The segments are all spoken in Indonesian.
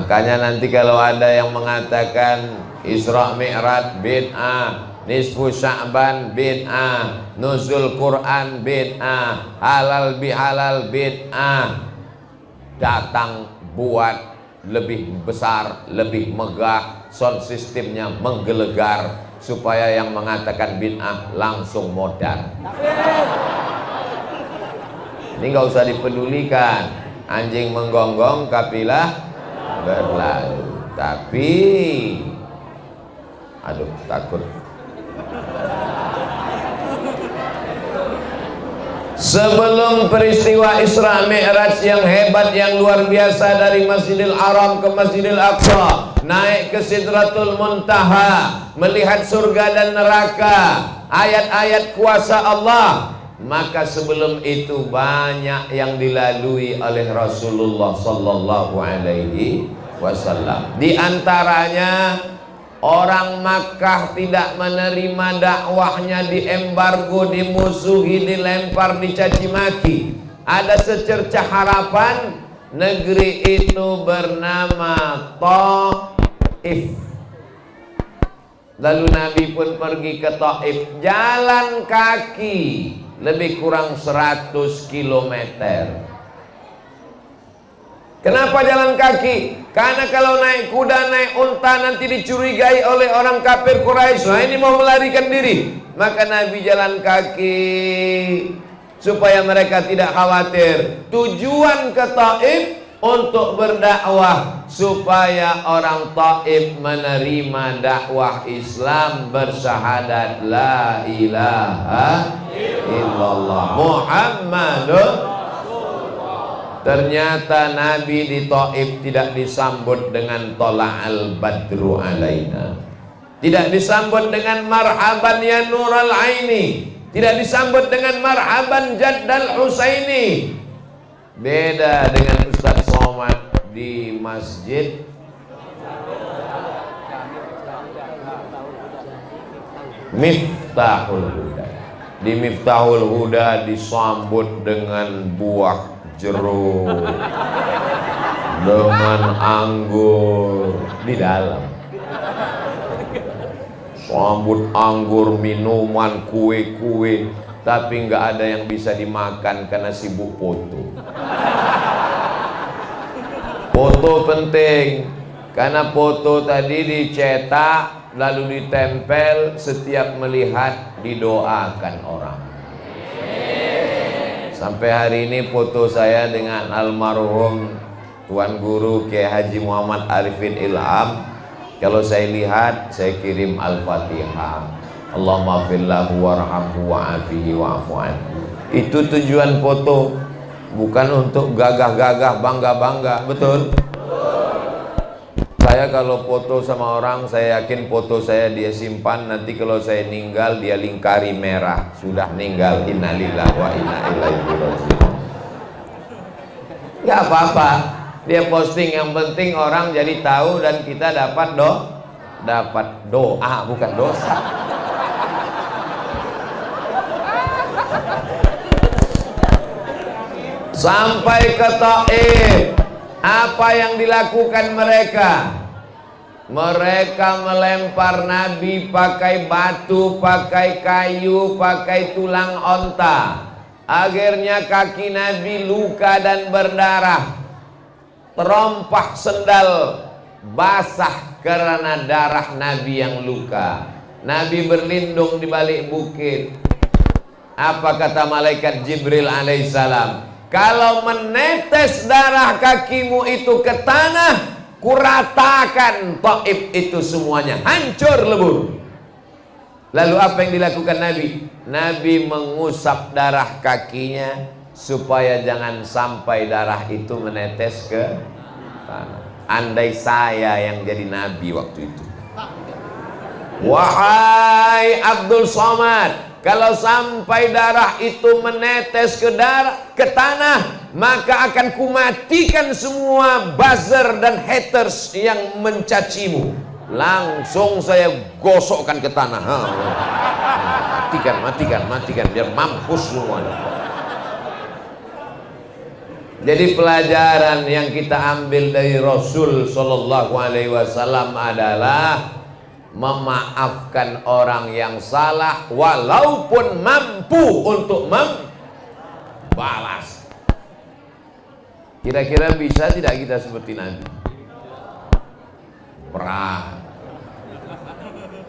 Makanya nanti kalau ada yang mengatakan Isra Mi'raj bid'ah, nisfu Sya'ban bid'ah, nuzul Quran bid'ah, halal bihalal bid'ah, datang buat lebih besar, lebih megah, sound sistemnya menggelegar, supaya yang mengatakan bid'ah langsung modal. Ini nggak usah dipedulikan, anjing menggonggong kafilah berlalu. Tapi aduh, takut. Sebelum peristiwa Isra Mi'raj yang hebat, yang luar biasa, dari Masjidil Haram ke Masjidil Aqsa, naik ke Sidratul Muntaha, melihat surga dan neraka, ayat-ayat kuasa Allah, maka sebelum itu banyak yang dilalui oleh Rasulullah sallallahu alaihi wasallam. Di antaranya orang Makkah tidak menerima dakwahnya, diembargo, dimusuhi, dilempar, dicaci maki. Ada secercah harapan, negeri itu bernama Taif. Lalu Nabi pun pergi ke Taif, jalan kaki lebih kurang 100 kilometer. Kenapa jalan kaki? Karena kalau naik kuda, naik unta nanti dicurigai oleh orang kafir Quraisy. Nah, ini mau melarikan diri. Maka Nabi jalan kaki supaya mereka tidak khawatir. Tujuan ke Taif untuk berdakwah, supaya orang Taif menerima dakwah Islam, bersyahadat la ilaha illallah Muhammadun. Ternyata Nabi di Taif tidak disambut dengan tola'al badru alaina, tidak disambut dengan marhaban ya nural aini, tidak disambut dengan marhaban jaddal husaini. Beda dengan Ustaz Somad di masjid Miftahul Huda. Di Miftahul Huda disambut dengan buah jeruk, dengan anggur di dalam. Sambut anggur, minuman, kue-kue, tapi nggak ada yang bisa dimakan karena sibuk foto. Foto penting, karena foto tadi dicetak lalu ditempel, setiap melihat didoakan orang. Sampai hari ini foto saya dengan almarhum Tuan Guru Kiai Haji Muhammad Arifin Ilham, kalau saya lihat saya kirim Al-Fatihah, Allahumma fillahu warhamhu wa'afihi wa'afu anhu. Itu tujuan foto, bukan untuk gagah-gagah, bangga-bangga. Betul? Saya kalau foto sama orang, saya yakin foto saya dia simpan, nanti kalau saya meninggal dia lingkari merah, sudah meninggal, innalillahi wa inna ilaihi raji'un. Gak apa-apa, dia posting, yang penting orang jadi tahu dan kita dapat doa, bukan dosa. Sampai ke Taif, apa yang dilakukan mereka? Mereka melempar Nabi pakai batu, pakai kayu, pakai tulang onta. Akhirnya kaki Nabi luka dan berdarah. Terompah sendal basah karena darah Nabi yang luka. Nabi berlindung di balik bukit. Apa kata malaikat Jibril alaihissalam? Kalau menetes darah kakimu itu ke tanah, kuratakan Taif itu semuanya, hancur lebur. Lalu apa yang dilakukan Nabi? Nabi mengusap darah kakinya supaya jangan sampai darah itu menetes ke tanah. Andai saya yang jadi Nabi waktu itu, wahai Abdul Somad, kalau sampai darah itu menetes ke tanah, maka akan kumatikan semua buzzer dan haters yang mencacimu. Langsung saya gosokkan ke tanah. Matikan biar mampus semuanya. Jadi pelajaran yang kita ambil dari Rasul Shallallahu Alaihi Wasallam adalah memaafkan orang yang salah walaupun mampu untuk membalas. Kira-kira bisa tidak kita seperti Nabi? Berat.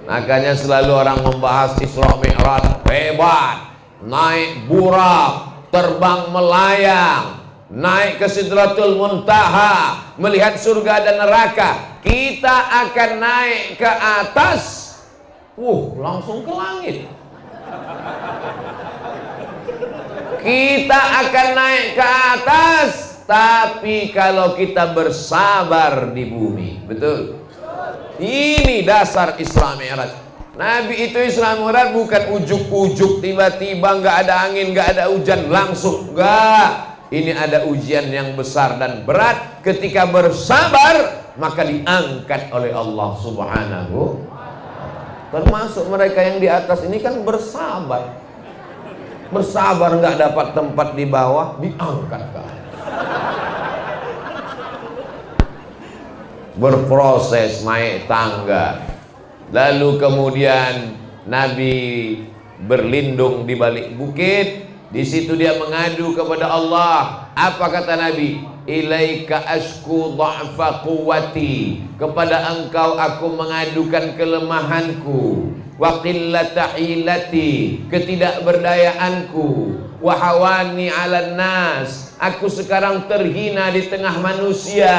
Makanya selalu orang membahas Isra Mi'raj, hebat, naik burak, terbang melayang, naik ke Sidratul Muntaha, melihat surga dan neraka. Kita akan naik ke atas, langsung ke langit. Kita akan naik ke atas, tapi kalau kita bersabar di bumi, betul? Ini dasar Isra Mi'raj. Nabi itu Isra Mi'raj bukan ujuk-ujuk tiba-tiba nggak ada angin, nggak ada hujan langsung, enggak. Ini ada ujian yang besar dan berat. Ketika bersabar, maka diangkat oleh Allah Subhanahu. Termasuk mereka yang di atas ini kan bersabar. Bersabar nggak dapat tempat di bawah, diangkat ke atas. Berproses naik tangga. Lalu kemudian Nabi berlindung di balik bukit. Di situ dia mengadu kepada Allah. Apa kata Nabi? Ilaika ashku dha'fa quwwati. Kepada engkau aku mengadukan kelemahanku, wa qillata hilati, ketidakberdayaanku, wa hawani 'alan nas. Aku sekarang terhina di tengah manusia.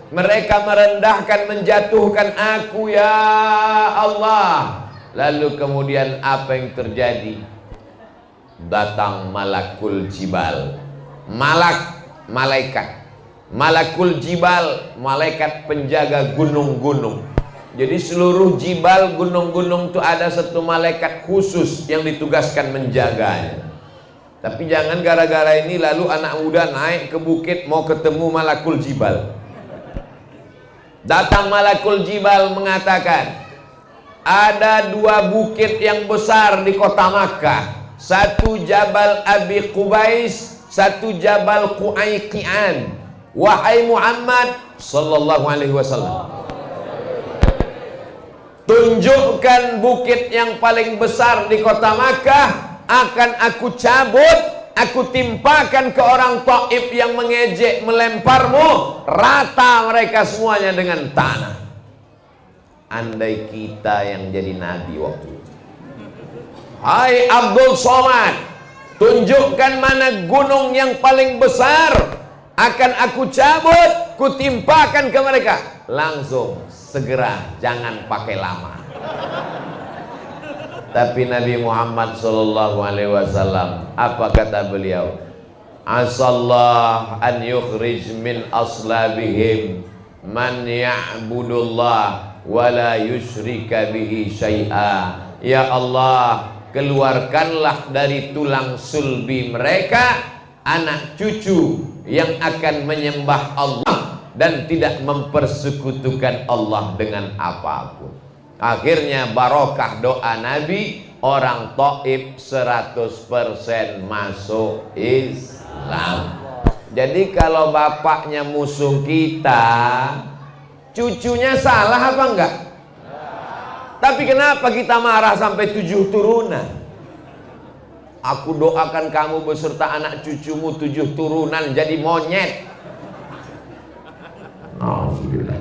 Mereka merendahkan, menjatuhkan aku, ya Allah. Lalu kemudian apa yang terjadi? Datang malakul jibal, malaikat malakul jibal, malaikat penjaga gunung-gunung. Jadi seluruh jibal, gunung-gunung itu ada satu malaikat khusus yang ditugaskan menjaganya. Tapi jangan gara-gara ini lalu anak muda naik ke bukit mau ketemu malakul jibal. Datang malakul jibal mengatakan, ada dua bukit yang besar di kota Makkah. Satu Jabal Abi Qubais, satu Jabal Qu'ayqi'an. Wahai Muhammad sallallahu alaihi wasallam, tunjukkan bukit yang paling besar di kota Makkah, akan aku cabut, aku timpakan ke orang Taif yang mengejek, melemparmu, rata mereka semuanya dengan tanah. Andai kita yang jadi nabi waktu itu. Hai Abdul Somad, tunjukkan mana gunung yang paling besar, akan aku cabut, kutimpakan ke mereka. Langsung, segera, jangan pakai lama. Tapi Nabi Muhammad sallallahu alaihi wasallam, apa kata beliau? Asallah an yukhrij min aslabihim man ya'budullah wa la yusyrika bihi syai'a. Ya Allah, keluarkanlah dari tulang sulbi mereka anak cucu yang akan menyembah Allah dan tidak mempersekutukan Allah dengan apapun. Akhirnya barokah doa Nabi, orang Taif 100% masuk Islam. Jadi kalau bapaknya musuh kita, cucunya salah apa enggak? Tapi kenapa kita marah sampai 7 turunan? Aku doakan kamu beserta anak cucumu 7 turunan jadi monyet. Alhamdulillah.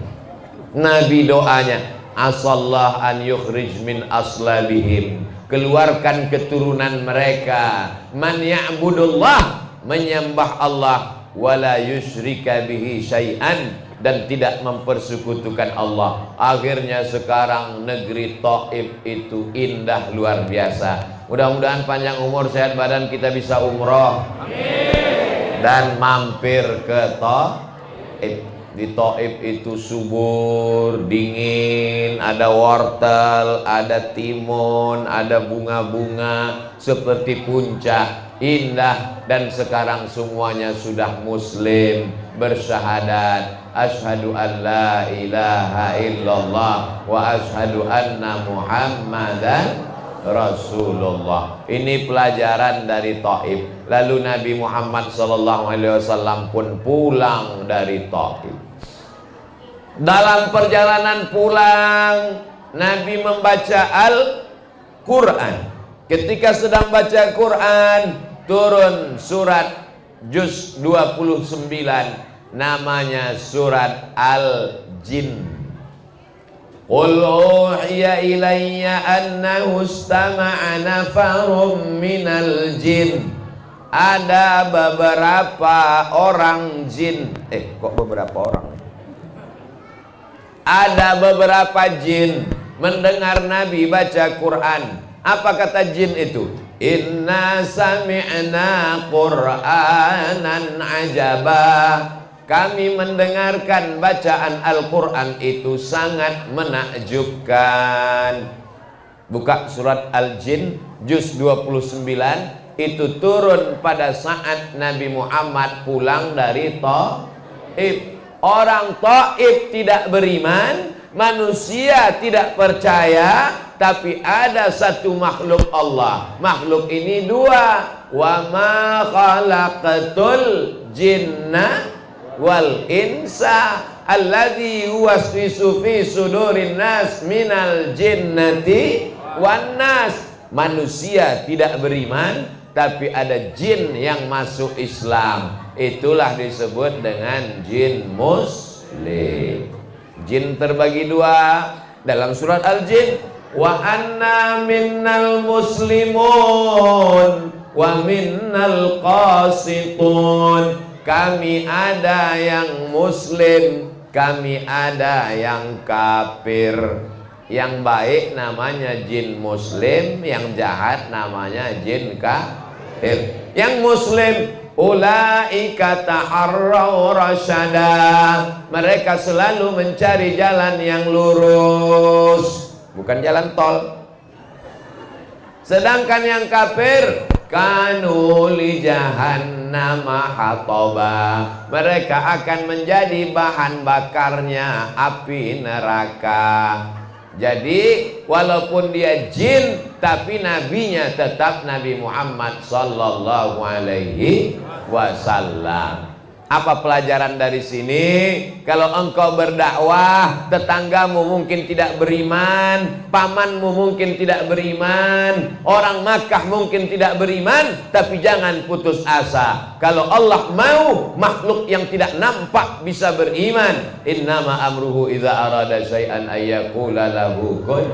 Nabi doanya, asallah an yukhrij min aslabihim, keluarkan keturunan mereka, man ya'budullah, menyembah Allah, wala yusyrika bihi syai'an, dan tidak mempersekutukan Allah. Akhirnya sekarang negeri Taif itu indah luar biasa. Mudah-mudahan panjang umur, sehat badan, kita bisa umroh. Amin. Dan mampir ke Taif. Di Taif itu subur, dingin, ada wortel, ada timun, ada bunga-bunga seperti puncak, indah. Dan sekarang semuanya sudah muslim, bersyahadat, asyhadu an la ilaha illallah wa asyhadu anna muhammadan rasulullah. Ini pelajaran dari Taif. Lalu Nabi Muhammad SAW pun pulang dari Taif. Dalam perjalanan pulang, Nabi membaca Al-Quran. Ketika sedang baca Quran, turun surat juz 29, namanya surat Al-Jin. Qul uhiya ilayya annahu istama'a nafarum minal jin. Ada beberapa orang jin. Kok beberapa orang? Ada beberapa jin mendengar Nabi baca Quran. Apa kata jin itu? Inna sami'na Qur'anan ajaba. Kami mendengarkan bacaan Al-Quran itu sangat menakjubkan. Buka surat Al-Jin juz 29. Itu turun pada saat Nabi Muhammad pulang dari Taif. Orang Taif tidak beriman, manusia tidak percaya, tapi ada satu makhluk Allah. Makhluk ini dua. Wa ma khalaqatul jinna wal insa alladzi yuwaswisu fi sudurin nas minal jinnati wan nas. Manusia tidak beriman, tapi ada jin yang masuk Islam. Itulah disebut dengan jin muslim. Jin terbagi dua dalam surat Al-Jin. Wa anna minnal muslimun wa minnal qasitun. Kami ada yang muslim, kami ada yang kafir. Yang baik namanya jin muslim, yang jahat namanya jin kafir. Yang muslim, ulaika taharraw rasyada. Mereka selalu mencari jalan yang lurus, bukan jalan tol. Sedangkan yang kafir, kanu li jahannama hataba. Mereka akan menjadi bahan bakarnya api neraka. Jadi walaupun dia jin, tapi nabinya tetap Nabi Muhammad sallallahu alaihi wasallam. Apa pelajaran dari sini? Kalau engkau berdakwah, tetanggamu mungkin tidak beriman, pamanmu mungkin tidak beriman, orang Makkah mungkin tidak beriman, tapi jangan putus asa. Kalau Allah mau, makhluk yang tidak nampak bisa beriman. Innama amruhu idza arada syai'an ayyaqula lahu kun.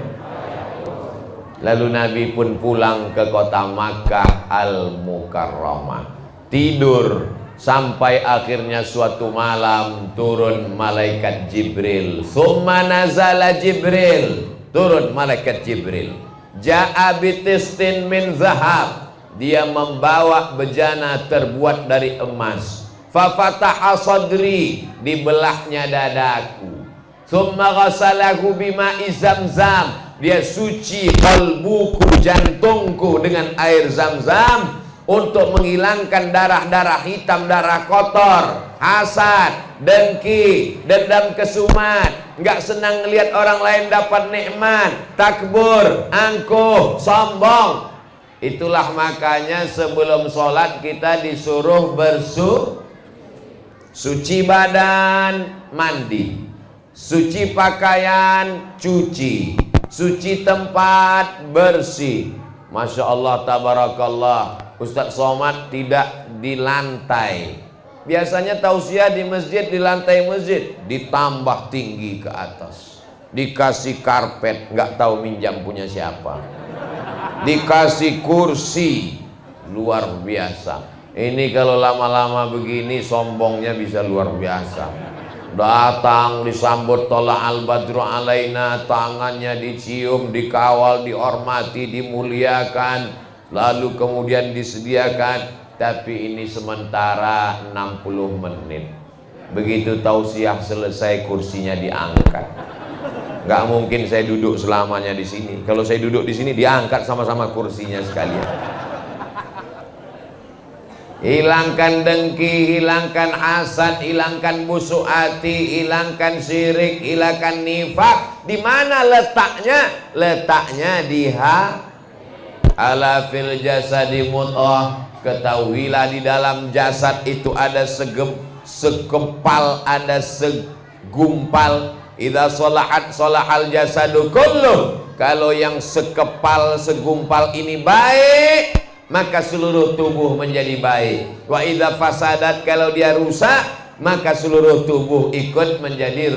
Lalu Nabi pun pulang ke kota Makkah Al-Mukarramah, tidur. Sampai akhirnya suatu malam turun malaikat Jibril. Tsumma nazala Jibril. Turun malaikat Jibril. Ja'a bitistin min zahab. Dia membawa bejana terbuat dari emas. Fafataha sadri. Dibelahnya dadaku. Tsumma ghasalahu bima'i zamzam. Dia suci qalbuku, jantungku dengan air zam-zam, untuk menghilangkan darah-darah hitam, darah kotor, hasad, dengki, dendam kesumat, nggak senang ngelihat orang lain dapat nikmat, takbur, angkuh, sombong. Itulah makanya sebelum sholat kita disuruh suci badan, mandi, suci pakaian, cuci, suci tempat, bersih. Masya Allah, tabarakallah. Ustadz Somad tidak di lantai. Biasanya tausiah di masjid, di lantai masjid, ditambah tinggi ke atas, dikasih karpet, nggak tahu minjam punya siapa, dikasih kursi, luar biasa. Ini kalau lama-lama begini sombongnya bisa luar biasa. Datang disambut tola al-badru alaina, tangannya dicium, dikawal, dihormati, dimuliakan, lalu kemudian disediakan. Tapi ini sementara 60 menit. Begitu tausiah selesai, kursinya diangkat. Nggak mungkin saya duduk selamanya di sini. Kalau saya duduk di sini, diangkat sama-sama kursinya sekalian. Hilangkan dengki, hilangkan hasad, hilangkan busuk hati, hilangkan syirik, hilangkan nifak. Di mana letaknya? Letaknya di ala fil jasadi mudghah Ketahuilah di dalam jasad itu ada sekepal, ada segumpal. Idza sholahat sholahal jasadu kulluh. Kalau yang sekepal, segumpal ini baik, maka seluruh tubuh menjadi baik. Wa idza fasadat, kalau dia rusak, maka seluruh tubuh ikut menjadi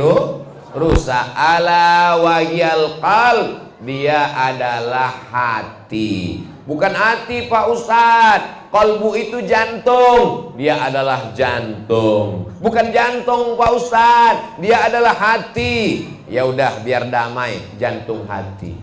rusak. Ala wahyal qalb, dia adalah hati. Bukan hati Pak Ustadz. Kalbu itu jantung, dia adalah jantung. Bukan jantung Pak Ustadz, dia adalah hati. Ya udah, biar damai, jantung hati.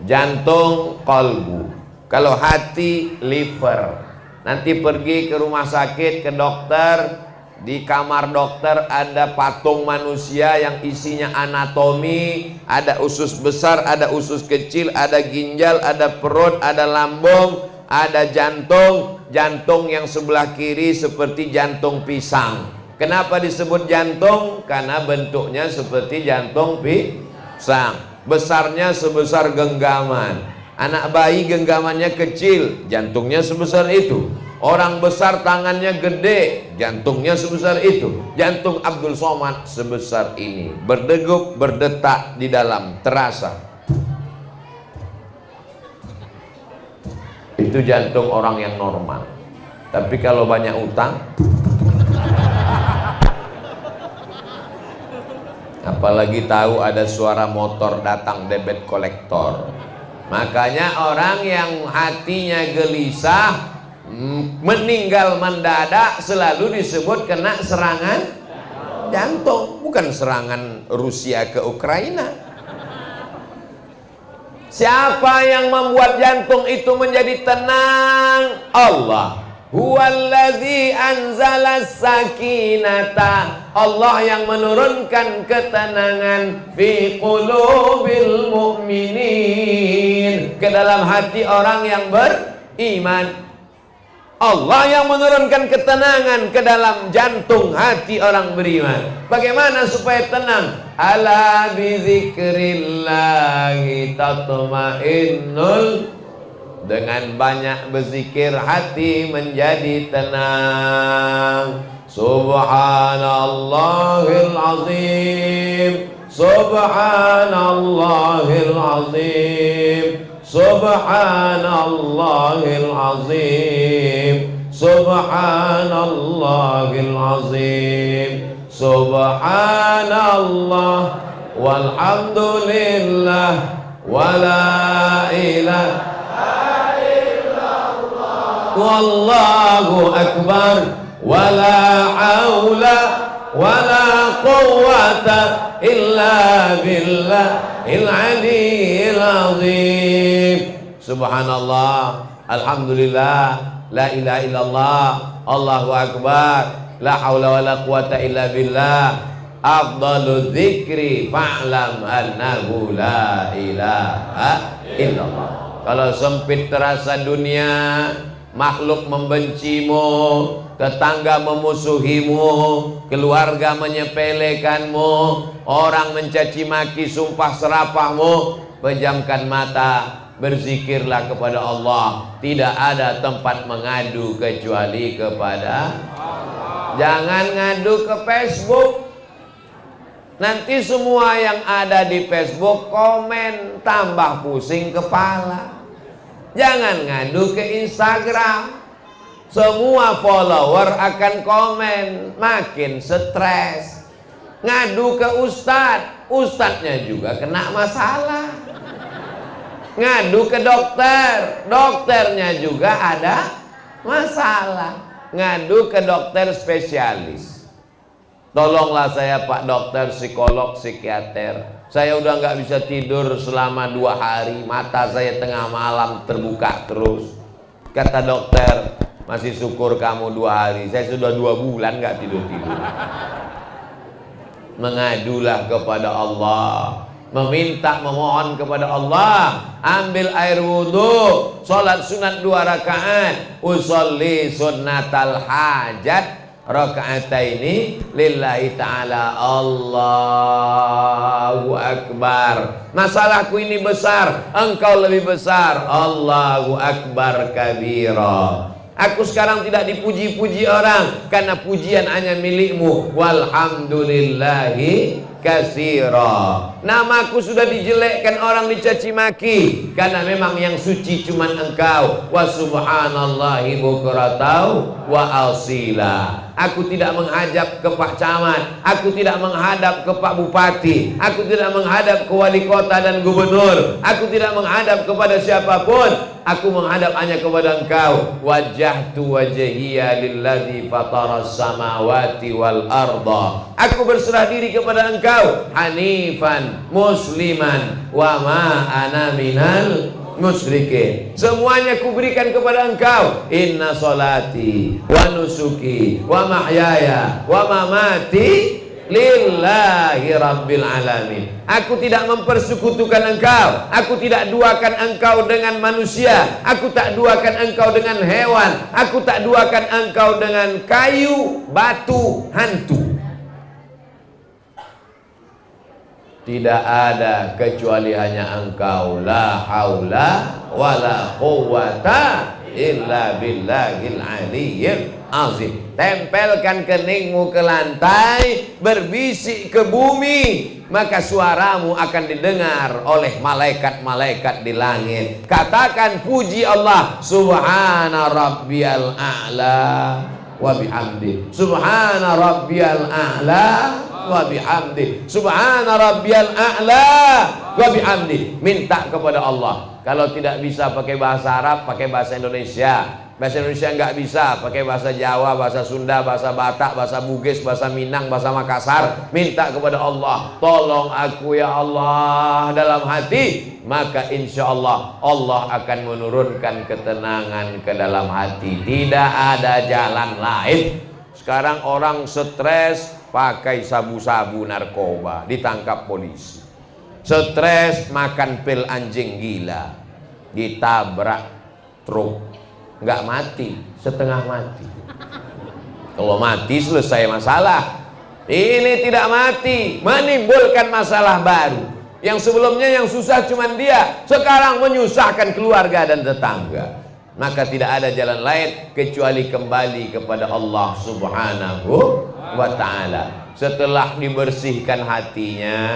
Jantung kalbu. Kalau hati liver. Nanti pergi ke rumah sakit, ke dokter. Di kamar dokter ada patung manusia yang isinya anatomi. Ada usus besar, ada usus kecil, ada ginjal, ada perut, ada lambung, ada jantung. Jantung yang sebelah kiri seperti jantung pisang. Kenapa disebut jantung? Karena bentuknya seperti jantung pisang. Besarnya sebesar genggaman. Anak bayi genggamannya kecil, jantungnya sebesar itu. Orang besar tangannya gede, jantungnya sebesar itu. Jantung Abdul Somad sebesar ini, berdegup, berdetak di dalam, terasa. Itu jantung orang yang normal. Tapi kalau banyak utang, apalagi tahu ada suara motor datang, debit kolektor. Makanya orang yang hatinya gelisah, meninggal mendadak, selalu disebut kena serangan jantung. Bukan serangan Rusia ke Ukraina. Siapa yang membuat jantung itu menjadi tenang? Allah. Huwallazi anzalas sakinata. Allah yang menurunkan ketenangan fi qulubil mu'minin, ke dalam hati orang yang beriman. Allah yang menurunkan ketenangan ke dalam jantung hati orang beriman. Bagaimana supaya tenang? Ala bizikrillahi tatma'innul. Dengan banyak berzikir hati menjadi tenang. Subhanallahil azim, subhanallahil azim, subhanallahil azim, subhanallahil azim, subhanallah walhamdulillah wala ilaha illallah wallahu akbar wala haula wala quwwata illa billahil aliyyil azim. Subhanallah, alhamdulillah, la ilaha illallah, Allahu akbar, la haula wala quwwata illa billah. Afdalu dzikri fa'lam annahu la ilaha illallah. Kalau sempit terasa dunia, makhluk membencimu, tetangga memusuhimu, keluarga menyepelekanmu, orang mencaci maki, sumpah serapahmu, pejamkan mata, berzikirlah kepada Allah. Tidak ada tempat mengadu kecuali kepada Allah. Jangan ngadu ke Facebook. Nanti semua yang ada di Facebook komen, tambah pusing kepala. Jangan ngadu ke Instagram. Semua follower akan komen, makin stres. Ngadu ke ustadz, ustadznya juga kena masalah. Ngadu ke dokter, dokternya juga ada masalah. Ngadu ke dokter spesialis. Tolonglah saya Pak dokter, psikolog, psikiater. Saya udah nggak bisa tidur selama 2 hari. Mata saya tengah malam terbuka terus. Kata dokter, masih syukur kamu 2 hari. Saya sudah 2 bulan nggak tidur-tidur. Mengadulah kepada Allah, meminta, memohon kepada Allah. Ambil air wudhu, sholat sunat 2 rakaat, usolli sunnatal hajat raka'ataini lillahi ta'ala. Allahu Akbar. Masalahku ini besar, engkau lebih besar. Allahu Akbar kabira. Aku sekarang tidak dipuji-puji orang, karena pujian hanya milikmu. Walhamdulillahi katsira. Namaku sudah dijelekkan orang, dicaci maki, karena memang yang suci cuma engkau. Wa subhanallahi bukratan wa asila. Aku tidak menghadap ke Pak Camat, aku tidak menghadap ke Pak Bupati, aku tidak menghadap ke wali kota dan gubernur, aku tidak menghadap kepada siapapun, aku menghadap hanya kepada engkau. Wajjahtu wajhiya lilladzi fataras samawati wal arda. Aku berserah diri kepada engkau, hanifan musliman wa ma ana minal musyrikin. Semuanya kuberikan kepada engkau. Inna solati wa nusuki wa mahyaya wa mamati lillahi rabbil alamin. Aku tidak mempersekutukan engkau, aku tidak duakan engkau dengan manusia, aku tak duakan engkau dengan hewan, aku tak duakan engkau dengan kayu, batu, hantu. Tidak ada kecuali hanya engkau. La haula wala quwwata illa billahil aliyyil azim. Tempelkan keningmu ke lantai, berbisik ke bumi, maka suaramu akan didengar oleh malaikat-malaikat di langit. Katakan puji Allah, subhana rabbiyal a'la wa bihamdi, subhana rabbiyal a'la wa bihamdi, subhana rabbiyal a'la wa bihamdi. Minta kepada Allah. Kalau tidak bisa pakai bahasa Arab, pakai bahasa Indonesia. Bahasa Indonesia nggak bisa, pakai bahasa Jawa, bahasa Sunda, bahasa Batak, bahasa Bugis, bahasa Minang, bahasa Makassar. Minta kepada Allah, tolong aku ya Allah dalam hati. Maka insya Allah, Allah akan menurunkan ketenangan ke dalam hati. Tidak ada jalan lain. Sekarang orang stres pakai sabu-sabu narkoba, ditangkap polisi. Stres makan pil anjing gila, ditabrak truk. Nggak mati, setengah mati. Kalau mati selesai masalah. Ini tidak mati, menimbulkan masalah baru. Yang sebelumnya yang susah cuman dia, sekarang menyusahkan keluarga dan tetangga. Maka tidak ada jalan lain kecuali kembali kepada Allah Subhanahu wa ta'ala. Setelah dibersihkan hatinya,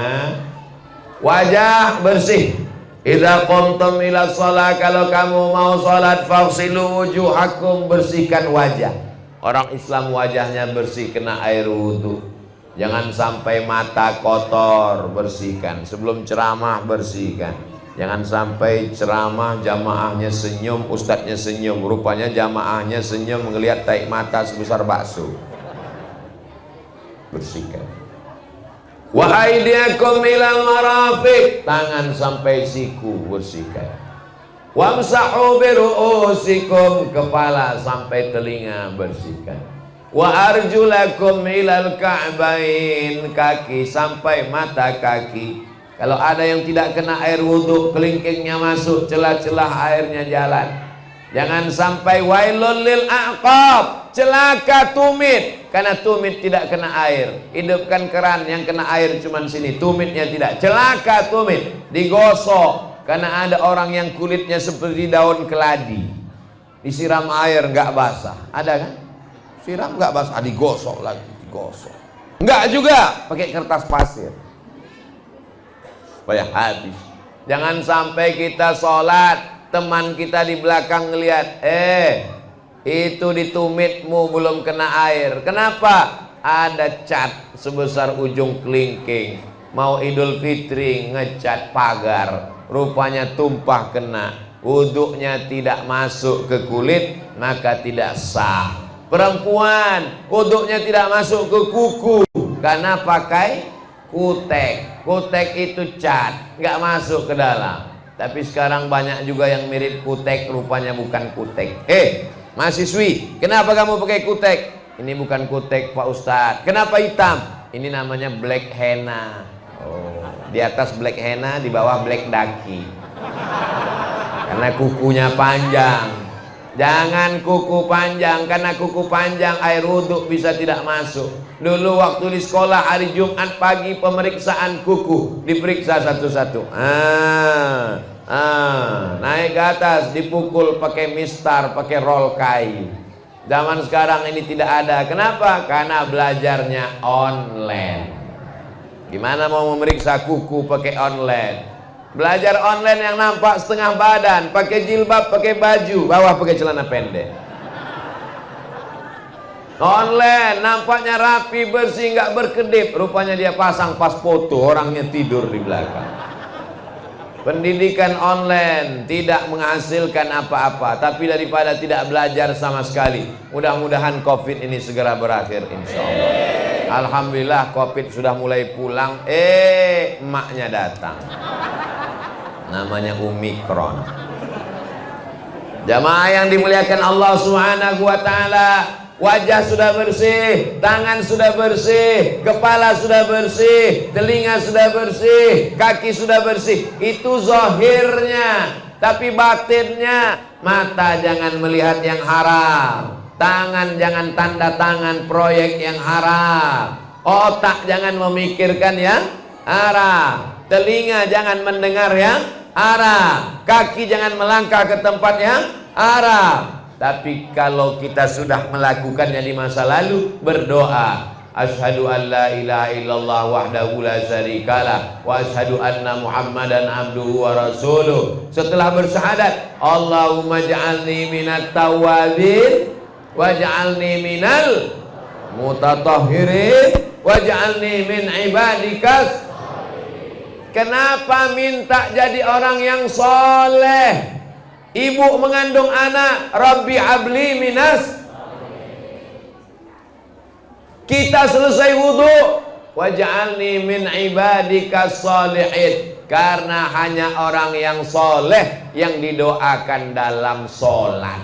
wajah bersih. Idza qumtum ila shalah, kalau kamu mau salat, faghsilu wujuhakum, bersihkan wajah. Orang Islam wajahnya bersih, kena air wudu. Jangan sampai mata kotor, bersihkan. Sebelum ceramah bersihkan. Jangan sampai ceramah jamaahnya senyum, ustadznya senyum, rupanya jamaahnya senyum melihat taik mata sebesar bakso. Bersihkan. Wa aydiyakum ilal marafiq, tangan sampai siku bersihkan. Wamsahu bi ru'usikum, kepala sampai telinga bersihkan. Wa arjulakum ilal ka'bain, kaki sampai mata kaki. Kalau ada yang tidak kena air wudhu, kelingkingnya masuk, celah-celah airnya jalan. Jangan sampai wailul lil a'qab, celaka tumit, karena tumit tidak kena air. Hidupkan keran, yang kena air cuman sini, tumitnya tidak. Celaka tumit, digosok, karena ada orang yang kulitnya seperti daun keladi, disiram air nggak basah. Ada kan? Siram nggak basah, digosok lagi, digosok. Nggak juga, pakai kertas pasir supaya habis. Jangan sampai kita sholat, teman kita di belakang ngelihat, itu di tumitmu belum kena air. Kenapa? Ada cat sebesar ujung kelingking. Mau Idul Fitri ngecat pagar, rupanya tumpah kena. Wuduknya tidak masuk ke kulit, maka tidak sah. Perempuan wuduknya tidak masuk ke kuku karena pakai kutek. Kutek itu cat, nggak masuk ke dalam. Tapi sekarang banyak juga yang mirip kutek, rupanya bukan kutek. Mahasiswi, kenapa kamu pakai kutek? Ini bukan kutek Pak Ustadz. Kenapa hitam? Ini namanya black henna. Oh, di atas black henna, di bawah black daki. Karena kukunya panjang. Jangan kuku panjang, karena kuku panjang air wudhu bisa tidak masuk. Dulu waktu di sekolah hari Jumat pagi pemeriksaan kuku, diperiksa satu-satu. Naik ke atas, dipukul pakai mistar, pakai roll kayu. Zaman sekarang ini tidak ada. Kenapa? Karena belajarnya online. Gimana mau memeriksa kuku pakai online? Belajar online yang nampak setengah badan, pakai jilbab, pakai baju, bawah pakai celana pendek. Online nampaknya rapi, bersih, nggak berkedip. Rupanya dia pasang pas foto, orangnya tidur di belakang. Pendidikan online tidak menghasilkan apa-apa, tapi daripada tidak belajar sama sekali. Mudah-mudahan COVID ini segera berakhir, insya Allah. Alhamdulillah COVID sudah mulai pulang. Emaknya datang. Namanya Omikron. Jamaah yang dimuliakan Allah Subhanahu wa taala, wajah sudah bersih, tangan sudah bersih, kepala sudah bersih, telinga sudah bersih, kaki sudah bersih. Itu zahirnya, tapi batinnya, mata jangan melihat yang haram, tangan jangan tanda tangan proyek yang haram, otak jangan memikirkan yang haram, telinga jangan mendengar yang haram, kaki jangan melangkah ke tempat yang haram. Tapi kalau kita sudah melakukannya di masa lalu, berdoa, asyhadu an la ilaha illallah wahdahu la syarikalah wa asyhadu anna muhammadan abduhu wa rasuluh. Setelah bersyahadat, Allahumma ja'alni minat tawabin waj'alni minal mutatahhirin waj'alni min ibadikas. Kenapa minta jadi orang yang soleh? Ibu mengandung anak, Rabbi habli minas. Kita selesai wudhu, waj'alni min ibadikas sholihin. Karena hanya orang yang soleh yang didoakan dalam sholat.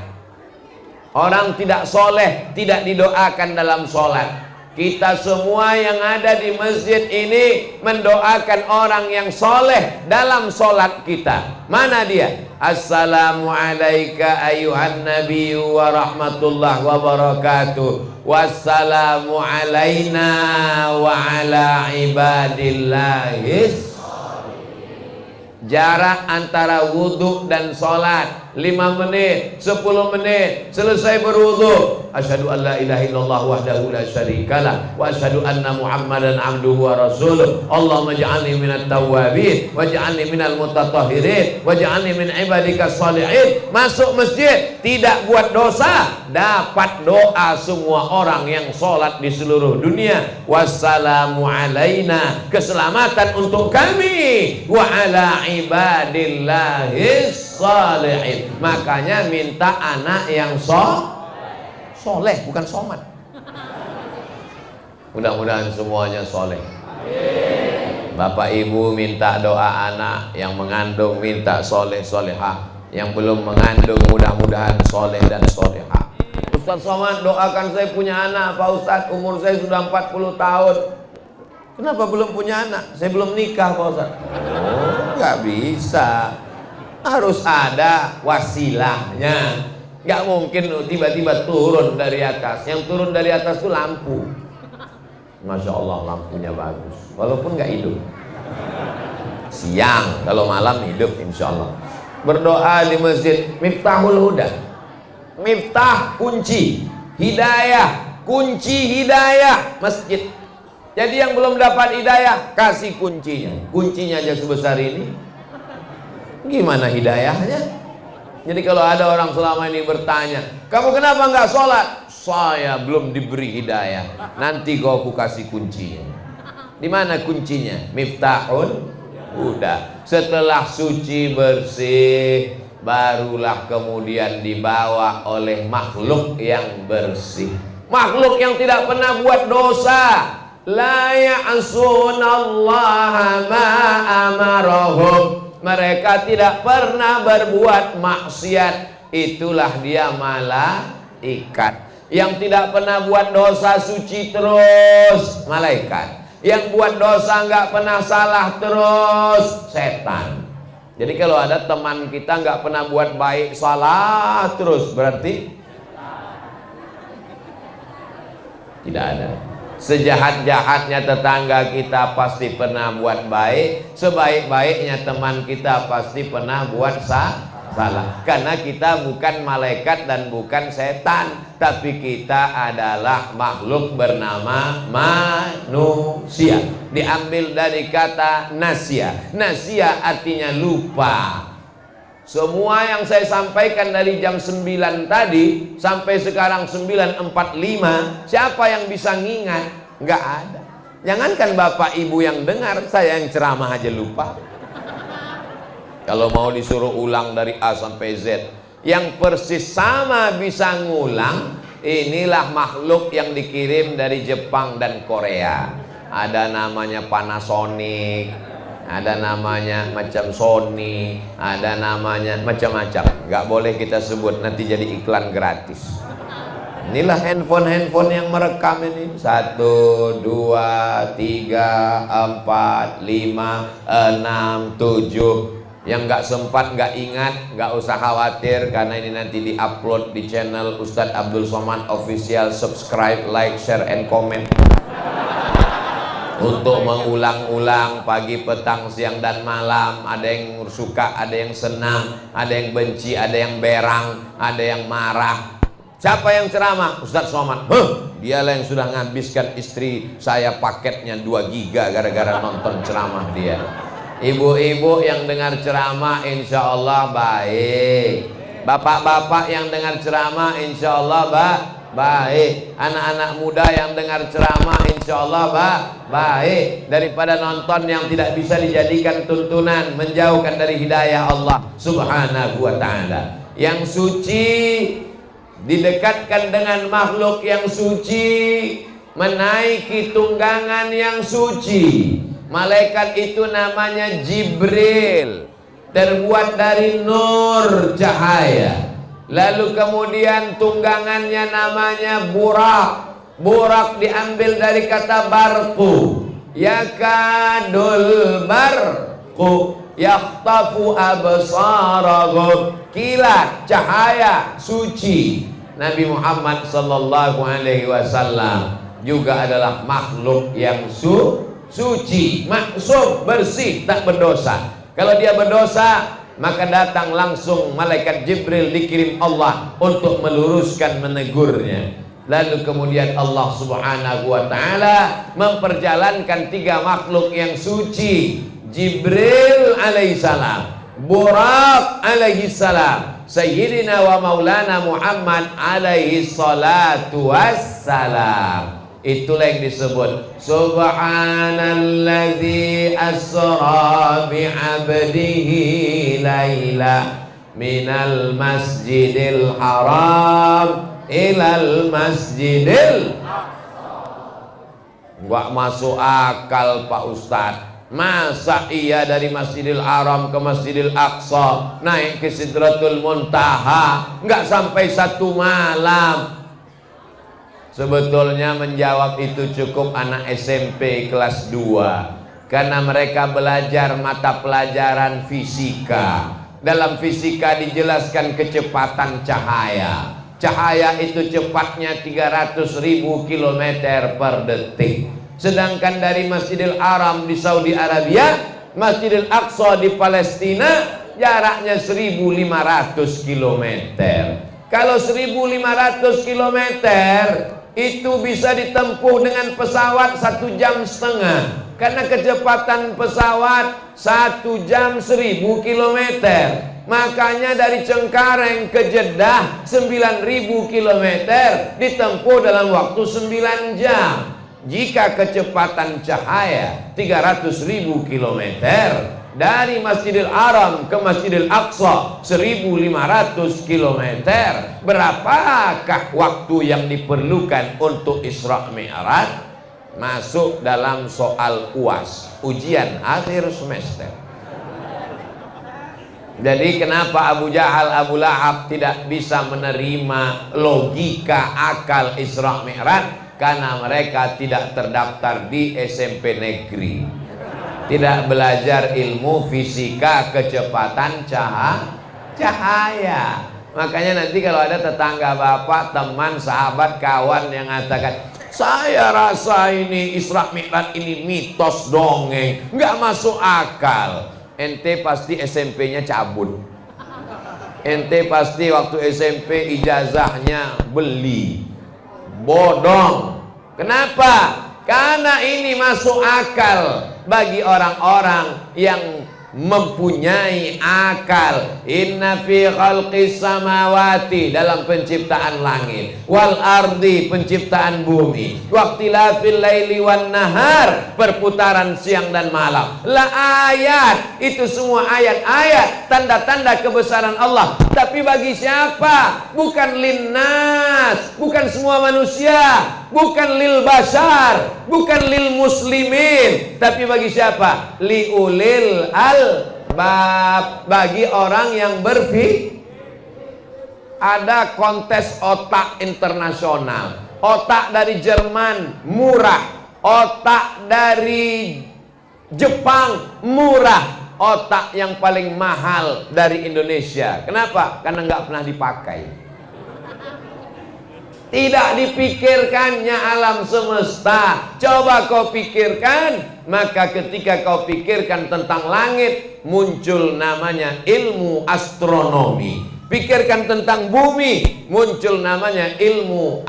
Orang tidak soleh tidak didoakan dalam sholat. Kita semua yang ada di masjid ini mendoakan orang yang soleh dalam sholat kita. Mana dia? Assalamualaikum ayuhan nabiyyu wa rahmatullah wa barakatuh. Wassalamu alaina wa ala ibadillahis. Jarak antara wudhu dan sholat 5 menit, 10 menit. Selesai berwudhu, asyhadu an la ilaha illallah wahdahu la syarikalah wa asyhadu anna muhammadan abduhu wa rasuluh. Allahumma ja'alni minat tawwabin waj'alni minal mutatahhirin waj'alni min ibadikas sholihin. Masuk masjid, tidak buat dosa, dapat doa semua orang yang sholat di seluruh dunia. Wassalamu alaina, keselamatan untuk kami, wa ala ibadillahis sholihin. Makanya minta anak yang soleh, bukan somat. Mudah-mudahan semuanya soleh. Bapak ibu minta doa anak, yang mengandung minta soleh solehah, yang belum mengandung mudah-mudahan soleh dan solehah. Ustaz Somad, doakan saya punya anak Pak Ustaz, umur saya sudah 40 tahun. Kenapa belum punya anak? Saya belum nikah Pak Ustaz. Nggak bisa, harus ada wasilahnya. Nggak mungkin tiba-tiba turun dari atas. Yang turun dari atas itu lampu. Masya Allah, lampunya bagus, walaupun nggak hidup. Siang, kalau malam hidup insya Allah. Berdoa di masjid, miftahul huda, miftah kunci hidayah, kunci hidayah masjid. Jadi yang belum dapat hidayah, kasih kuncinya. Kuncinya aja sebesar ini, gimana hidayahnya? Jadi kalau ada orang selama ini bertanya, kamu kenapa nggak sholat? Saya belum diberi hidayah. Nanti kau aku kasih kuncinya. Di mana kuncinya? Miftahul huda. Setelah suci bersih, barulah kemudian dibawa oleh makhluk yang bersih, makhluk yang tidak pernah buat dosa. La ya'sunallaha ma amarahum. Mereka tidak pernah berbuat maksiat. Itulah dia malaikat. Yang tidak pernah buat dosa suci terus, malaikat. Yang buat dosa nggak pernah salah terus, setan. Jadi kalau ada teman kita nggak pernah buat baik, salah terus, berarti tidak ada. Sejahat-jahatnya tetangga kita pasti pernah buat baik, sebaik-baiknya teman kita pasti pernah buat salah. Karena kita bukan malaikat dan bukan setan, tapi kita adalah makhluk bernama manusia. Diambil dari kata nasya. Nasya artinya lupa. Semua yang saya sampaikan dari jam 9 tadi sampai sekarang 9.45, siapa yang bisa ngingat? Nggak ada. Jangankan bapak ibu yang dengar, saya yang ceramah aja lupa. Kalau mau disuruh ulang dari A sampai Z, yang persis sama bisa ngulang, inilah makhluk yang dikirim dari Jepang dan Korea. Ada namanya Panasonic, ada namanya macam Sony, ada namanya macam-macam. Nggak boleh kita sebut, nanti jadi iklan gratis. Inilah handphone yang merekam ini. 1, 2, 3, 4, 5, 6, 7. Yang nggak sempat, nggak ingat, nggak usah khawatir, karena ini nanti diupload di channel Ustadz Abdul Somad Official. Subscribe, like, share, and comment. Untuk mengulang-ulang pagi, petang, siang, dan malam. Ada yang suka, ada yang senang, ada yang benci, ada yang berang, ada yang marah. Siapa yang ceramah? Ustadz Somad. Dialah yang sudah menghabiskan istri saya paketnya 2 giga gara-gara nonton ceramah dia. Ibu-ibu yang dengar ceramah insya Allah baik. Bapak-bapak yang dengar ceramah insya Allah baik. Anak-anak muda yang dengar ceramah insya Allah baik. Daripada nonton yang tidak bisa dijadikan tuntunan, menjauhkan dari hidayah Allah subhanahu wa ta'ala. Yang suci didekatkan dengan makhluk yang suci, menaiki tunggangan yang suci. Malaikat itu namanya Jibril, terbuat dari nur, cahaya. Lalu kemudian tunggangannya namanya Burak. Burak diambil dari kata barku. Yakadul barku yakhtafu absarahum. Kilat, cahaya, suci. Nabi Muhammad sallallahu alaihi wasallam juga adalah makhluk yang suci, maksum, bersih, tak berdosa. Kalau dia berdosa, maka datang langsung malaikat Jibril dikirim Allah untuk meluruskan, menegurnya. Lalu kemudian Allah subhanahu wa ta'ala memperjalankan 3 makhluk yang suci. Jibril alaihissalam, Burak alaihissalam, Sayyidina wa Maulana Muhammad alaihi salatu wassalam. Itulah yang disebut Subhanalladzi asra bi'abdihi laila minal masjidil haram ilal masjidil Gak masuk akal Pak Ustadz. Masa iya dari Masjidil Haram ke Masjidil Aqsa naik ke Sidratul Muntaha nggak sampai 1 malam? Sebetulnya menjawab itu cukup anak SMP kelas 2, karena mereka belajar mata pelajaran fisika. Dalam fisika dijelaskan kecepatan cahaya. Cahaya itu cepatnya 300.000 km per detik. Sedangkan dari Masjidil Haram di Saudi Arabia, Masjidil Aqsa di Palestina, jaraknya 1.500 km. Kalau 1.500 km itu bisa ditempuh dengan pesawat 1,5 jam, karena kecepatan pesawat 1 jam 1.000 km. Makanya dari Cengkareng ke Jeddah 9.000 km ditempuh dalam waktu 9 jam. Jika kecepatan cahaya 300.000 km dari Masjidil Haram ke Masjidil Aqsa 1.500 km, berapakah waktu yang diperlukan untuk Isra Mi'raj? Masuk dalam soal UAS, ujian akhir semester. Jadi kenapa Abu Jahal, Abu Lahab tidak bisa menerima logika akal Isra Mi'raj? Karena mereka tidak terdaftar di SMP negeri. Tidak belajar ilmu fisika kecepatan cahaya. Makanya nanti kalau ada tetangga bapak, teman, sahabat, kawan yang mengatakan, saya rasa ini Isra Mi'raj ini mitos dongeng, nggak masuk akal. Ente pasti SMP-nya cabut. Ente pasti waktu SMP ijazahnya beli. Bodong. Kenapa? Karena ini masuk akal bagi orang-orang yang mempunyai akal. Inna fi khalqis samawati, dalam penciptaan langit, wal ardi, penciptaan bumi, waqtilafil laili wan nahar, perputaran siang dan malam, la ayat, itu semua ayat-ayat, tanda-tanda kebesaran Allah. Tapi bagi siapa? Bukan linnas, bukan semua manusia, bukan lil bashar, bukan lil muslimin, tapi bagi siapa? Liulil albab, bagi orang yang berpikir. Ada kontes otak internasional. Otak dari Jerman murah, otak dari Jepang murah, otak yang paling mahal dari Indonesia. Kenapa? Karena nggak pernah dipakai. Tidak dipikirkannya alam semesta. Coba kau pikirkan. Maka ketika kau pikirkan tentang langit, muncul namanya ilmu astronomi. Pikirkan tentang bumi, muncul namanya ilmu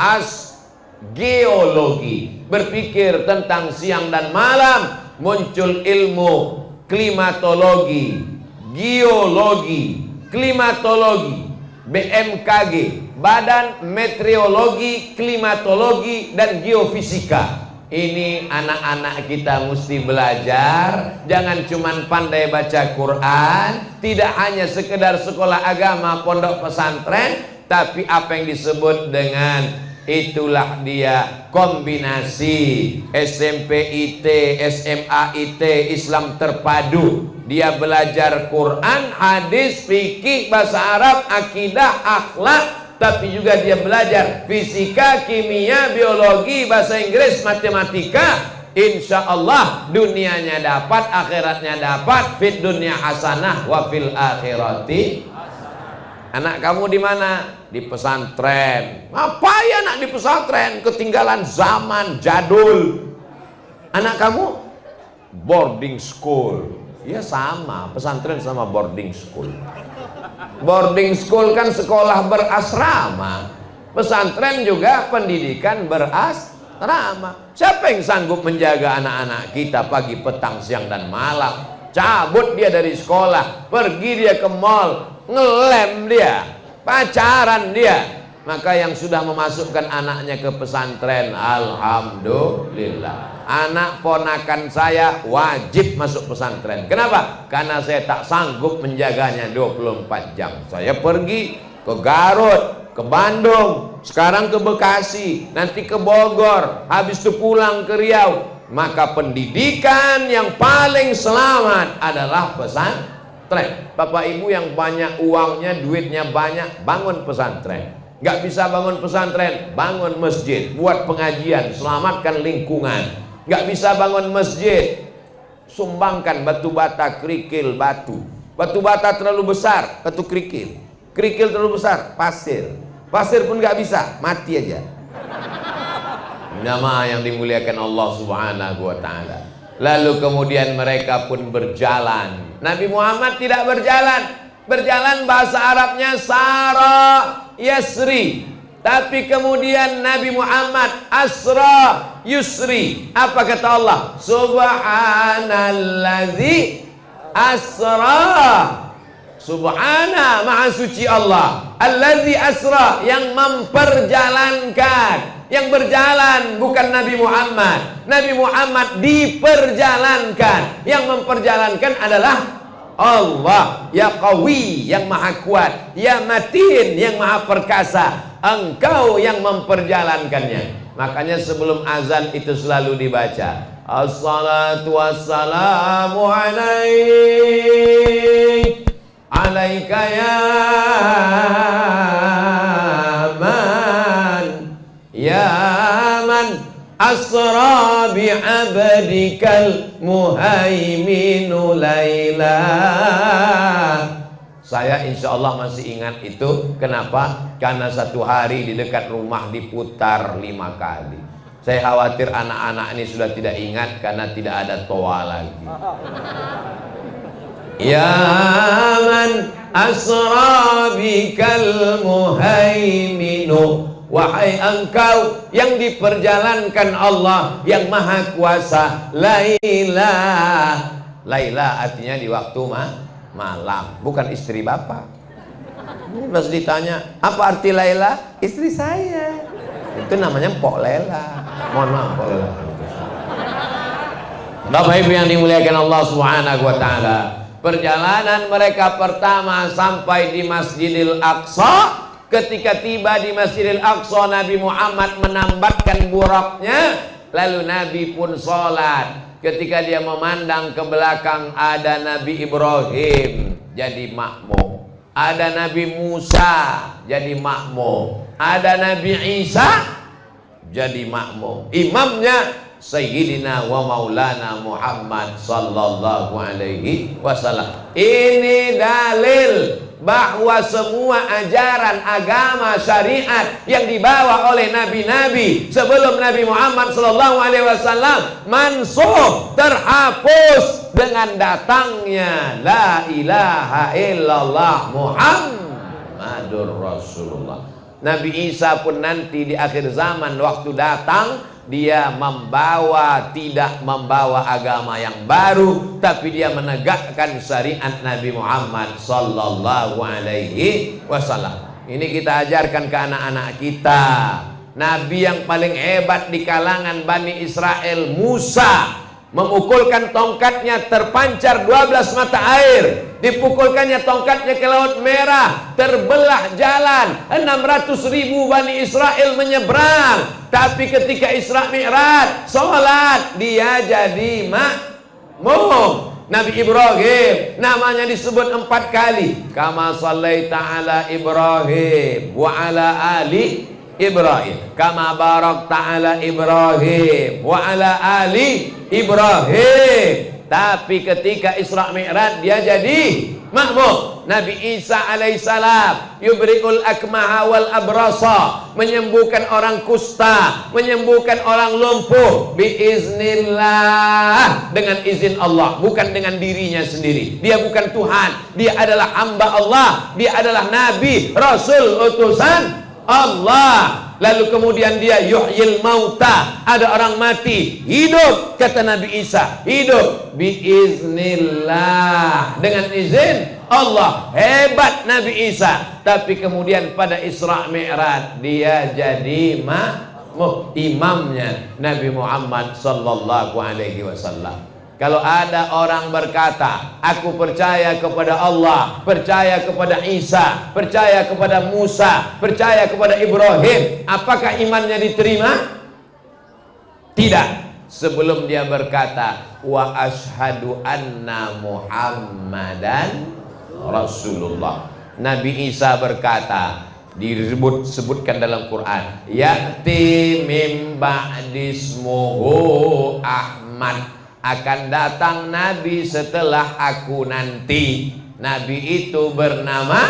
geologi. Berpikir tentang siang dan malam, muncul ilmu klimatologi, geologi, klimatologi, BMKG, Badan Meteorologi, Klimatologi, dan Geofisika. Ini anak-anak kita mesti belajar. Jangan cuman pandai baca Quran, tidak hanya sekedar sekolah agama, pondok pesantren, tapi apa yang disebut dengan, itulah dia kombinasi SMP IT, SMA IT, Islam terpadu. Dia belajar Quran, hadis, fikih, bahasa Arab, akidah, akhlak, tapi juga dia belajar fisika, kimia, biologi, bahasa Inggris, matematika. Insya Allah dunianya dapat, akhiratnya dapat. Fit dunia hasanah wa fil akhirati. Anak kamu di mana? Di pesantren. Ngapain anak di pesantren? Ketinggalan zaman jadul. Anak kamu boarding school. Ya sama, pesantren sama boarding school. Boarding school kan sekolah berasrama. Pesantren juga pendidikan berasrama. Siapa yang sanggup menjaga anak-anak kita pagi, petang, siang, dan malam? Cabut dia dari sekolah, pergi dia ke mall, ngelem dia, pacaran dia. Maka yang sudah memasukkan anaknya ke pesantren, alhamdulillah. Anak ponakan saya wajib masuk pesantren. Kenapa? Karena saya tak sanggup menjaganya 24 jam. Saya pergi ke Garut, ke Bandung, sekarang ke Bekasi, nanti ke Bogor, habis itu pulang ke Riau. Maka pendidikan yang paling selamat adalah pesantren. Bapak ibu yang banyak uangnya, duitnya banyak, bangun pesantren. Gak bisa bangun pesantren, bangun masjid, buat pengajian, selamatkan lingkungan. Gak bisa bangun masjid, sumbangkan batu bata, kerikil, batu. Batu bata terlalu besar, batu kerikil. Kerikil terlalu besar, pasir. Pasir pun gak bisa, mati aja. Nama yang dimuliakan Allah Subhanahu wa ta'ala. Lalu kemudian mereka pun berjalan. Nabi Muhammad tidak berjalan. Berjalan bahasa Arabnya Sara Yasri. Tapi kemudian Nabi Muhammad Asra Yusri. Apa kata Allah? Subhanalladzi asra. Subhana, maha suci Allah. Alladzi asra, yang memperjalankan. Yang berjalan bukan Nabi Muhammad. Nabi Muhammad diperjalankan. Yang memperjalankan adalah Allah. Ya Qawi, yang maha kuat. Ya Matin, yang maha perkasa. Engkau yang memperjalankannya. Makanya sebelum azan itu selalu dibaca, As-salatu wassalamu alaik, alaika ya man, ya man asra bi abdikal muhaiminu laila. Saya insya Allah masih ingat itu. Kenapa? Karena satu hari di dekat rumah diputar 5 kali. Saya khawatir anak-anak ini sudah tidak ingat karena tidak ada toa lagi. Ya man asra bikal muhaiminu, wahai engkau yang diperjalankan Allah yang maha kuasa. Laila, Laila artinya di waktu malam, bukan istri bapak. Terus ditanya, apa arti Laila? Istri saya. Itu namanya Mpok Lela. Mohon maaf Mpok Lela. Bapak Ibu yang dimuliakan Allah Subhanahu wa taala, perjalanan mereka pertama sampai di Masjidil Aqsa. Ketika tiba di Masjidil Aqsa, Nabi Muhammad menambatkan buraknya, lalu Nabi pun sholat. Ketika dia memandang ke belakang, ada Nabi Ibrahim jadi makmum, ada Nabi Musa jadi makmum, ada Nabi Isa jadi makmum. Imamnya Sayyidina wa Maulana Muhammad sallallahu alaihi wasallam. Ini dalil bahwa semua ajaran agama syariat yang dibawa oleh nabi-nabi sebelum Nabi Muhammad sallallahu alaihi wasallam mansuh, terhapus dengan datangnya la ilaha illallah Muhammadur Rasulullah. Nabi Isa pun nanti di akhir zaman waktu datang, dia tidak membawa agama yang baru, tapi dia menegakkan syariat Nabi Muhammad sallallahu alaihi wasallam. Ini kita ajarkan ke anak-anak kita. Nabi yang paling hebat di kalangan Bani Israel, Musa, memukulkan tongkatnya, terpancar 12 mata air. Dipukulkannya tongkatnya ke Laut Merah, terbelah jalan, 600.000 Bani Israel menyeberang. Tapi ketika Isra Mi'raj, sholat, dia jadi makmum. Nabi Ibrahim namanya disebut 4 kali. Kama sallaita ala Ibrahim wa ala ali Ibrahim, kama barakta ala Ibrahim wa ala ali Ibrahim. Tapi ketika Isra Mi'raj dia jadi makmum. Nabi Isa alaihissalam yubri'ul akmaha wal abrasa, menyembuhkan orang kusta, menyembuhkan orang lumpuh biiznillah, dengan izin Allah, bukan dengan dirinya sendiri. Dia bukan Tuhan, dia adalah hamba Allah, dia adalah nabi, rasul, utusan Allah. Lalu kemudian dia yuhyil mauta, ada orang mati hidup, kata Nabi Isa, hidup biiznillah, dengan izin Allah. Hebat Nabi Isa. Tapi kemudian pada Isra Mi'raj dia jadi imamnya Nabi Muhammad sallallahu alaihi wasallam. Kalau ada orang berkata, aku percaya kepada Allah, percaya kepada Isa, percaya kepada Musa, percaya kepada Ibrahim, apakah imannya diterima? Tidak, sebelum dia berkata wa ashadu anna Muhammadan Rasulullah. Nabi Isa berkata, disebutkan dalam Quran, ya'ti mim ba'dismuhu Ahmad, akan datang Nabi setelah aku nanti. Nabi itu bernama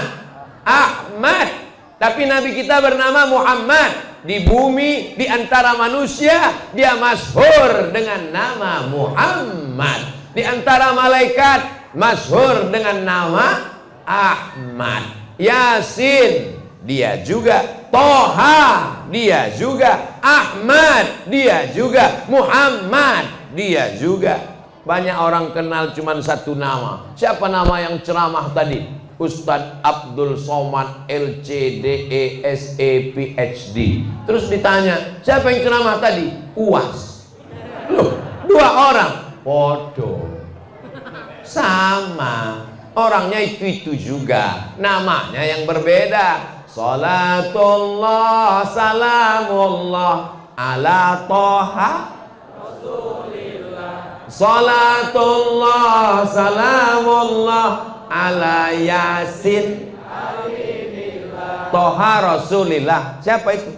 Ahmad, tapi Nabi kita bernama Muhammad. Di bumi, di antara manusia, dia masyhur dengan nama Muhammad. Di antara malaikat, masyhur dengan nama Ahmad. Yasin, dia juga. Toha, dia juga. Ahmad, dia juga. Muhammad, dia juga. Banyak orang kenal cuma satu nama. Siapa nama yang ceramah tadi? Ustadz Abdul Somad LCDE PhD. Terus ditanya, siapa yang ceramah tadi? UAS. Loh, 2 orang. Bodoh. Sama. Orangnya itu juga. Namanya yang berbeda. Salatullah salamullah ala Toha Rasulillah. Salatullah salamullah ala Yasin Toha Rasulillah. Siapa itu?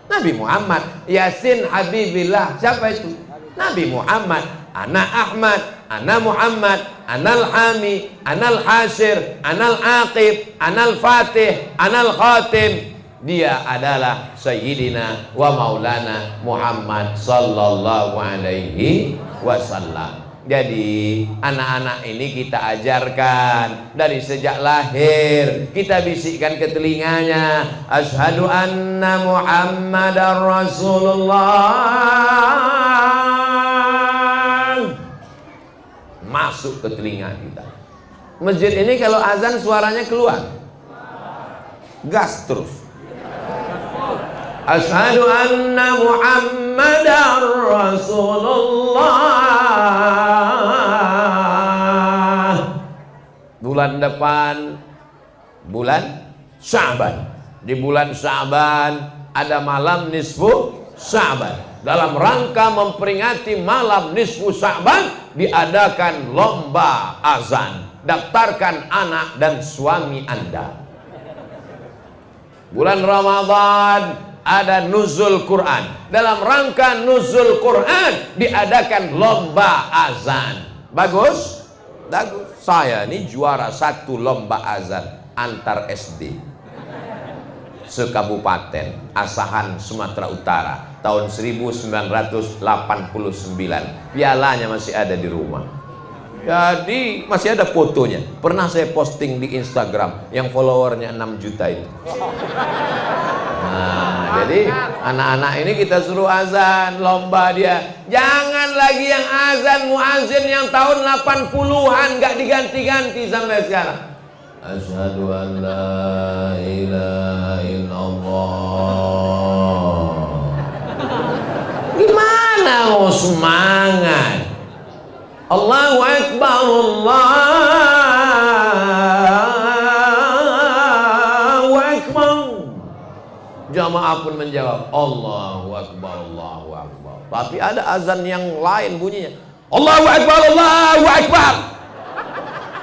Nabi Muhammad. Yasin Habibillah, siapa itu? Nabi Muhammad. Ana Ahmad, ana Muhammad, anal Hami, anal Hashir, anal Aqib, anal Fatih, anal Khatim. Dia adalah Sayyidina wa Maulana Muhammad sallallahu alaihi wasallam. Jadi anak-anak ini kita ajarkan dari sejak lahir, kita bisikkan ke telinganya, asyhadu anna Muhammadar Rasulullah. Masuk ke telinga kita. Masjid ini kalau azan suaranya keluar, gas terus. Asyhadu anna Muhammadar Rasulullah. Bulan depan bulan Sya'ban. Di bulan Sya'ban ada malam nisfu Sya'ban. Dalam rangka memperingati malam nisfu Sya'ban diadakan lomba azan. Daftarkan anak dan suami Anda. Bulan Ramadan ada nuzul Quran. Dalam rangka nuzul Quran diadakan lomba azan. Bagus? Bagus. Saya ini juara 1 lomba azan antar SD sekabupaten Asahan, Sumatera Utara tahun 1989. Pialanya masih ada di rumah. Jadi masih ada fotonya. Pernah saya posting di Instagram yang followernya 6 juta itu. Nah, jadi anak-anak ini kita suruh azan, lomba dia. Jangan lagi yang azan muazin yang tahun 80-an gak diganti-ganti sampai sekarang. Asyhadu an la ilaha illallah. Gimana mau semangat? Allahu Akbar, Allahu Akbar. Jamaah pun menjawab Allahu Akbar, Allahu Akbar. Tapi ada azan yang lain bunyinya Allahu Akbar, Allahu Akbar.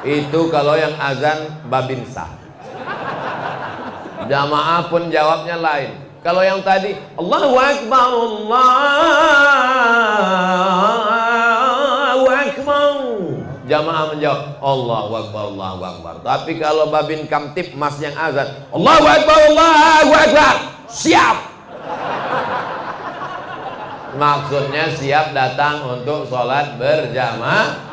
Itu kalau yang azan Babinsa. Jamaah pun jawabnya lain. Kalau yang tadi Allahu Akbar, Allahu Akbar, jamaah menjawab Allahu Akbar, Allahu Akbar. Tapi kalau Babin Kamtip mas yang azan Allahu Akbar, Allahu Akbar, siap. Maksudnya siap datang untuk sholat berjamaah.